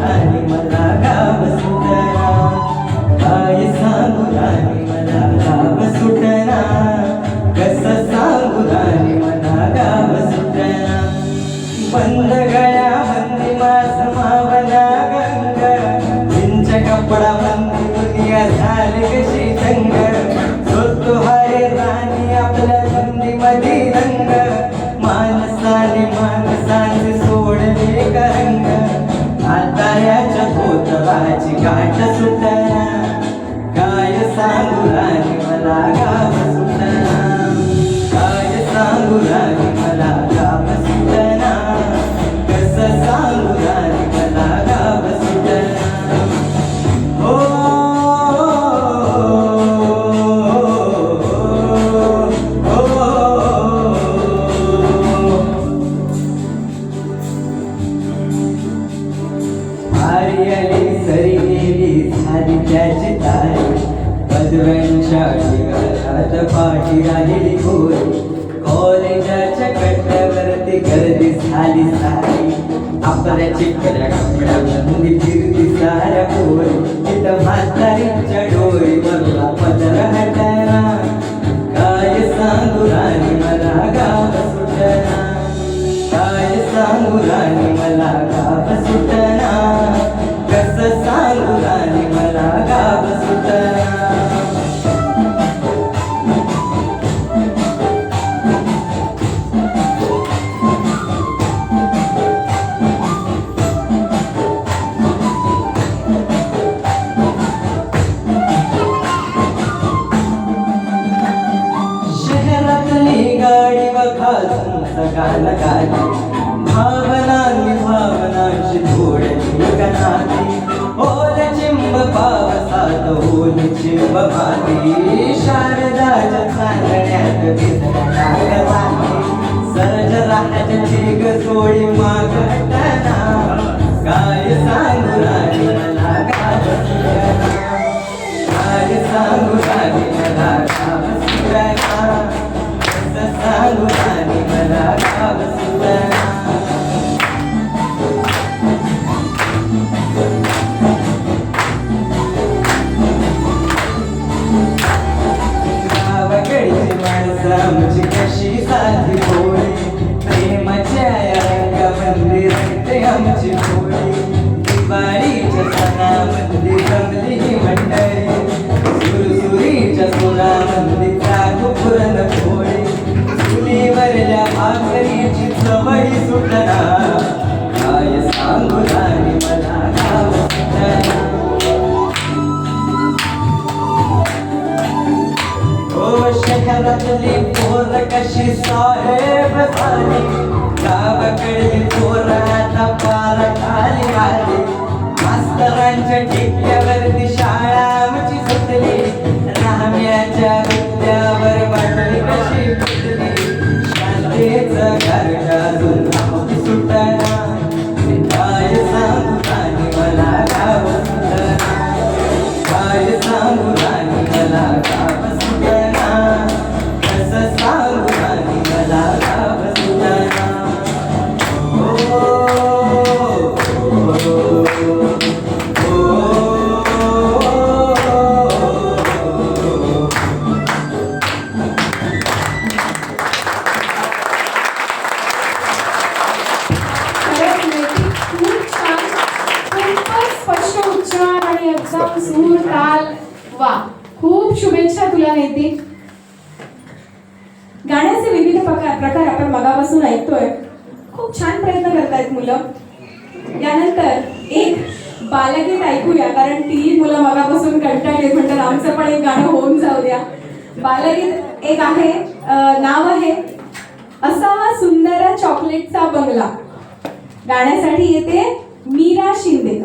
राणी मला गाव सुटना, काय सांगू राणी मला गाव सुटना, कसं सांगू राणी मला गाव सुटना. बंद गळ्यामध्ये माझ मावना गंग, चिंच कपडा बंदी दुनिया झाली कशी दंग. सोडतो हाय राणी आपल्या बंदीमध्ये रंग, माणसाने माणसाचे सोडले करंग. म्हाताऱ्याच्या कोतवाची गाठ सुटना, काय सांगू राणी मला गाव सुटना, काय सांगू राणी मला गाव सुटना, कसं सांगू राणी मला गाव सुटना. हो आली सरी गेली झाली त्याची तारी, पदव्यांच्या घरात पाठी राहिली गोरी. कॉलेजाच्या कट्ट्यावरती गर्दी झाली सारी, आपल्या चिकल्या कपड्यामध्ये फिरती साऱ्या पोरी. तिथं म्हातारीच्या डोळीवरला पदर हटना, काय सांगू राणी मला गाव सुटना, काय सांगू राणी मला गाव सुटना, कसं सांगू राणी मला गाव सुटना. शहरातली गाडी बघाजून सगळ्याला गाडी, भावनांनी भावनांची थोड्याची गणाती. ओल चिंब पावसात ओल चिंब माती, शारदाच्या चांदण्यात भिजल्या वाटी. सरज राजाची गसोडी माग हटना, काय सांगू राणी मला गाव सुटना, काय सांगू राणी मला गाव सुटना, कसं सांगू राणी मला गाव सुटना. गावाकडची माणसं आमची कशी साधी भोळी, प्रेमाच्या या रंगामध्ये रंगते आमची भोळी. दिवाळीच्या सणामध्ये जमली ही मंडळी, सुरसुरीच्या सुरामध्ये जागू पुरणपोळी. चुलीवरल्या भाकरीची चवळी सुटना, काय सांगू राणी मला गाव सुटना. ओ शहरातली पोर कशी साहेब झाली, गावाकडली पोर आता पार खाली आली. मास्तरांच्या ठेक्यावरती शाळा आमची सुटली, राम्याच्या विद्यावर बाटली कशी फुटली. शांतीचं घरट अजून आमची सुटना, काय सांगू राणी मला गाव सुटना, काय सांगू राणी मला गाव सुटना, कसं सांगू राणी मला गाव सुटना. हो सूर ताल वा. खूप शुभेच्छा तुला नैतिक. गाण्याचे विविध प्रकार आपण मगापासून ऐकतोय. खूप छान प्रयत्न करतायत मुलं. यानंतर एक बालगीत ऐकूया, कारण ती मुलं मगापासून कंटाळली म्हणतात आमचं पण एक गाणं होऊन जाऊ द्या. बालगीत एक आहे, नाव आहे असावा सुंदर चॉकलेटचा बंगला. गाण्यासाठी येते मीरा शिंदे.